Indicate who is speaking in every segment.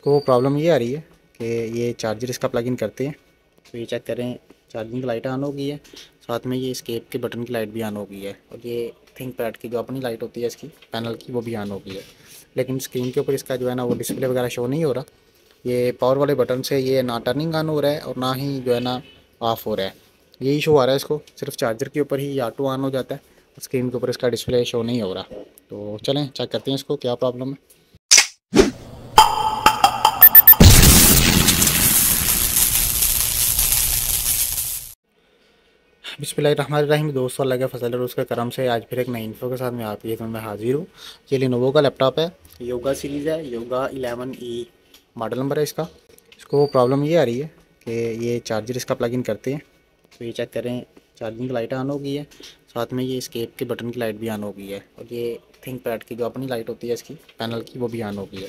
Speaker 1: इसको प्रॉब्लम ये आ रही है कि ये चार्जर इसका प्लग इन करते हैं तो ये चेक करें, चार्जिंग की लाइट ऑन हो गई है, साथ में ये स्केप के बटन की लाइट भी ऑन हो गई है और ये थिंक पैड की जो अपनी लाइट होती है इसकी पैनल की वो भी ऑन हो गई है। लेकिन स्क्रीन के ऊपर इसका जो है ना वो डिस्प्ले वगैरह शो नहीं हो रहा। ये पावर वाले बटन से ये ना टर्निंग ऑन हो रहा है और ना ही जो है ना ऑफ़ हो रहा है। ये इशू आ रहा है इसको, सिर्फ चार्जर के ऊपर ही ऑटो ऑन हो जाता है और स्क्रीन के ऊपर इसका डिस्प्ले शो नहीं हो रहा। तो चलें चेक करते हैं इसको क्या प्रॉब्लम है। बिस्मिल्लाहिर्रहमानिर्रहीम। दोस्तों, अल्लाह के फजल और उसके करम से आज फिर एक नई इन्फो के साथ मैं आपकी खिदमत में हाजिर हूँ। ये लिनोवो का लैपटॉप है, योगा सीरीज़ है, योगा 11E मॉडल नंबर है इसका। इसको प्रॉब्लम ये आ रही है कि ये चार्जर इसका प्लग इन करते हैं तो ये चेक करें, चार्जिंग की लाइट ऑन हो गई है, साथ में ये स्केप के बटन की लाइट भी ऑन हो गई है और ये थिंक पैड की जो अपनी लाइट होती है इसकी पैनल की वो भी ऑन हो गई है।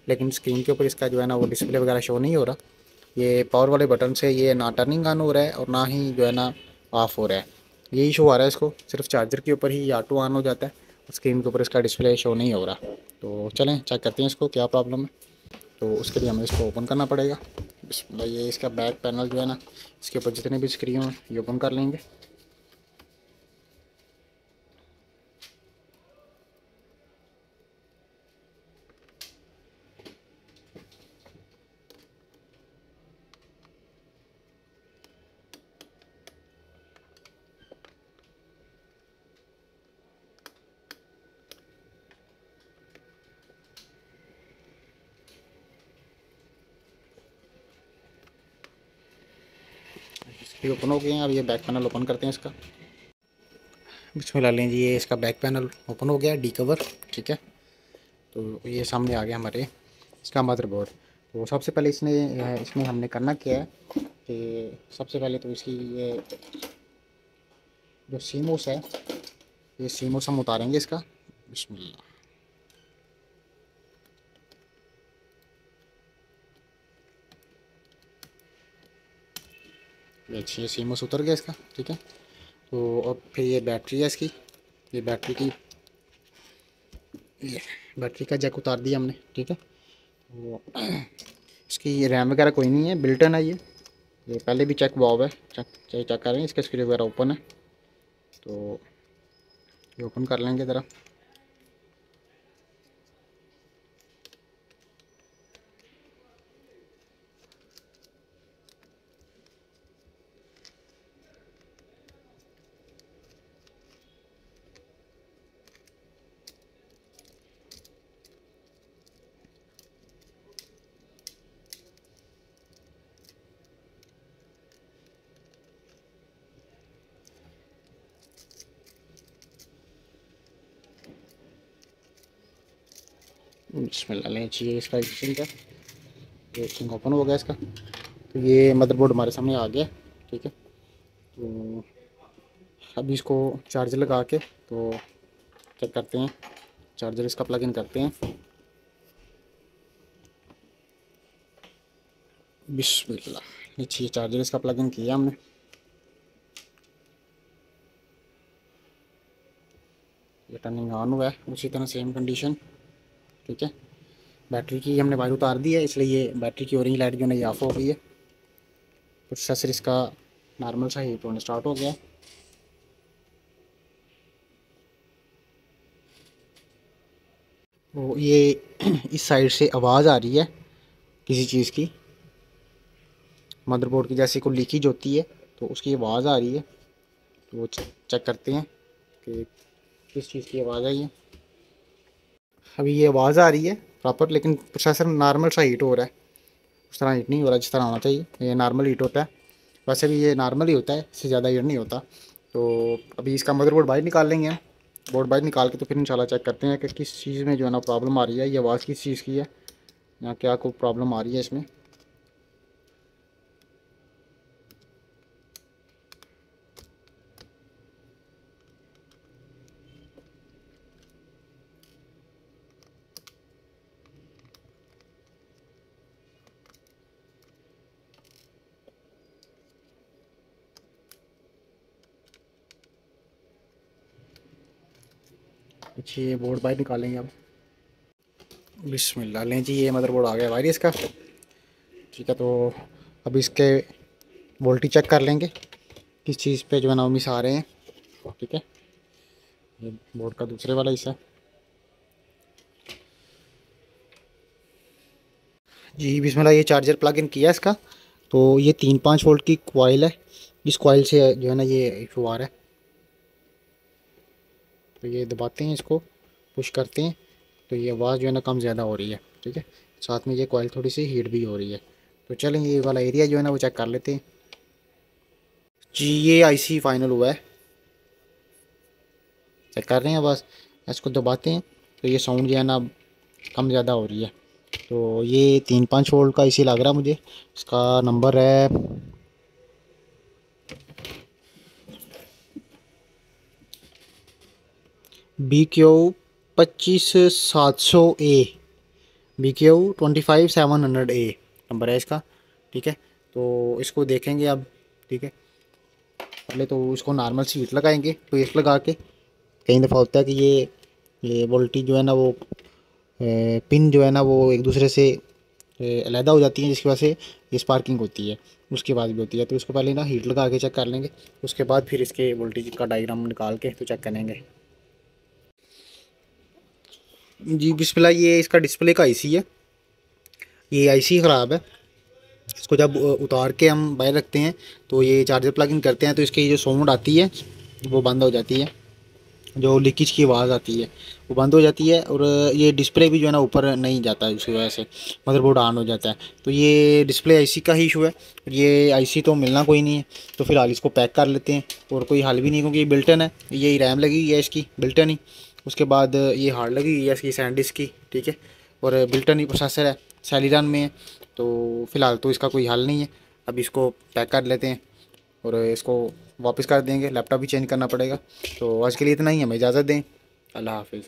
Speaker 1: लेकिन स्क्रीन के ऊपर इसका जो है ना वो डिस्प्ले वगैरह शो नहीं हो रहा। ये पावर वाले बटन से ये ना टर्निंग ऑन हो रहा है और ना ही जो है ना ऑफ़ हो रहा है। ये इशू आ रहा है इसको, सिर्फ चार्जर के ऊपर ही ऑटो ऑन हो जाता है और स्क्रीन के ऊपर इसका डिस्प्ले शो नहीं हो रहा। तो चलें चेक करते हैं इसको क्या प्रॉब्लम है। तो उसके लिए हमें इसको ओपन करना पड़ेगा। बिस्मिल्लाह, ये इसका बैक पैनल जो है ना इसके ऊपर जितने भी स्क्रीन हैं ये ओपन कर लेंगे। इसके ओपन हो गए हैं, अब ये बैक पैनल ओपन करते हैं इसका। बिस्मिल्लाह, लें जी, ये इसका बैक पैनल ओपन हो गया, डी कवर, ठीक है। तो ये सामने आ गया हमारे इसका मदरबोर्ड। तो सबसे पहले इसमें हमने करना क्या है कि सबसे पहले तो इसकी ये जो सीमोस है, ये सीमोस हम उतारेंगे इसका। बिस्मिल्लाह, ये अच्छी सीमोस उतर गया इसका, ठीक है। तो और फिर ये बैटरी है इसकी, ये ये बैटरी का जैक उतार दिया हमने, ठीक है। तो इसकी रैम वगैरह कोई नहीं है, बिल्टन है ये पहले भी चेक हुआ हुआ है, चेक कर रहे हैं, इसका स्क्रू वगैरह ओपन है। तो ये ओपन कर लेंगे ज़रा। बिस्मिल्लाह, लें चाहिए इसका एक्सचेंज है, ये एक्सचेंज ओपन हो गया इसका। तो ये मदरबोर्ड हमारे सामने आ गया, ठीक है। तो अभी इसको चार्जर लगा के तो चेक करते हैं, चार्जर इसका प्लग इन करते हैं। बिस्मिल्लाह, नीचे चार्जर इसका प्लग इन किया हमने। ये टर्निंग ऑन हुआ है, उसी तरह सेम कंडीशन, ठीक है। बैटरी की हमने वायर उतार दी है, इसलिए ये बैटरी की ऑरेंज लाइट जो है ये ऑफ हो गई है। प्रोसेसर इसका नॉर्मल सा हीट होना स्टार्ट हो गया। वो ये इस साइड से आवाज़ आ रही है किसी चीज़ की, मदरबोर्ड की जैसे कोई लीकेज होती है तो उसकी आवाज़ आ रही है। तो वो चेक करते हैं कि किस चीज़ की आवाज़ आई है। अभी ये आवाज़ आ रही है प्रॉपर, लेकिन प्रोसेसर नॉर्मल सा हीट हो रहा है, उस तरह हीट नहीं हो रहा जिस तरह होना चाहिए। ये नॉर्मल हीट होता है, वैसे भी ये नॉर्मल ही होता है, इससे ज़्यादा हीट नहीं होता। तो अभी इसका मदरबोर्ड बाहर निकाल लेंगे, बोर्ड बाहर निकाल के तो फिर इंशाल्लाह चेक करते हैं कि किस चीज़ में जो है ना प्रॉब्लम आ रही है, ये आवाज़ किस चीज़ की है या क्या कोई प्रॉब्लम आ रही है इसमें। अच्छा, ये बोर्ड बाहर निकालेंगे अब। बिस्मिल्लाह, लें जी, ये मदरबोर्ड आ गया वायरस का। ठीक है, तो अब इसके वोल्टेज चेक कर लेंगे किस चीज़ पे जो है ना मिस आ रहे हैं। ठीक है, ये बोर्ड का दूसरे वाला हिस्सा। जी बिस्मिल्लाह, ये चार्जर प्लग इन किया इसका। तो ये 3-5 वोल्ट की कॉइल है, इस कॉइल से जो है ना ये इशू आ रहा है। तो ये दबाते हैं, इसको पुश करते हैं, तो ये आवाज़ जो है ना कम ज़्यादा हो रही है। ठीक है, साथ में ये कॉइल थोड़ी सी हीट भी हो रही है। तो चलें ये वाला एरिया जो है ना वो चेक कर लेते हैं। जी ये आईसी फाइनल हुआ है, चेक कर रहे हैं बस। इसको दबाते हैं तो ये साउंड जो है ना कम ज़्यादा हो रही है। तो ये 3-5 वोल्ट का इसी लग रहा है मुझे। इसका नंबर है BQ 25700A, BQ 25700A number है इसका। ठीक है, तो इसको देखेंगे अब। ठीक है, पहले तो इसको नॉर्मल सी हीट लगाएंगे। तो हीट लगा के कई दफ़ा होता है कि ये वोल्टेज जो है ना वो पिन जो है ना वो एक दूसरे से अलहदा हो जाती हैं, जिसकी वजह से ये स्पार्किंग होती है। उसके बाद भी होती है, तो इसको पहले ना हीट लगा के चेक कर लेंगे। उसके बाद फिर इसके वोल्टेज का डायग्राम निकाल के तो चेक करेंगे। जी बिस्मिल्लाह, ये इसका डिस्प्ले का आईसी है, ये आईसी ख़राब है। इसको जब उतार के हम बाहर रखते हैं तो ये चार्जर प्लग इन करते हैं तो इसकी जो साउंड आती है वो बंद हो जाती है, जो लीकेज की आवाज़ आती है वो बंद हो जाती है। और ये डिस्प्ले भी जो है ना ऊपर नहीं जाता है, उसकी वजह से मदरबोर्ड ऑन हो जाता है। तो ये डिस्प्ले आईसी का ही इशू है। ये आईसी तो मिलना कोई नहीं है, तो फिलहाल इसको पैक कर लेते हैं। और कोई हल भी नहीं, क्योंकि ये बिल्टन है, ये रैम लगी हुई है इसकी बिल्टन ही। उसके बाद ये हार्ड लगी हुई है इसकी सैंडिस्क की। ठीक है, और बिल्टन ही प्रोसेसर है, सेलिरन में है। तो फ़िलहाल तो इसका कोई हल नहीं है। अब इसको पैक कर लेते हैं और इसको वापस कर देंगे, लैपटॉप भी चेंज करना पड़ेगा। तो आज के लिए इतना ही, हमें इजाज़त दें। अल्लाह हाफिज़।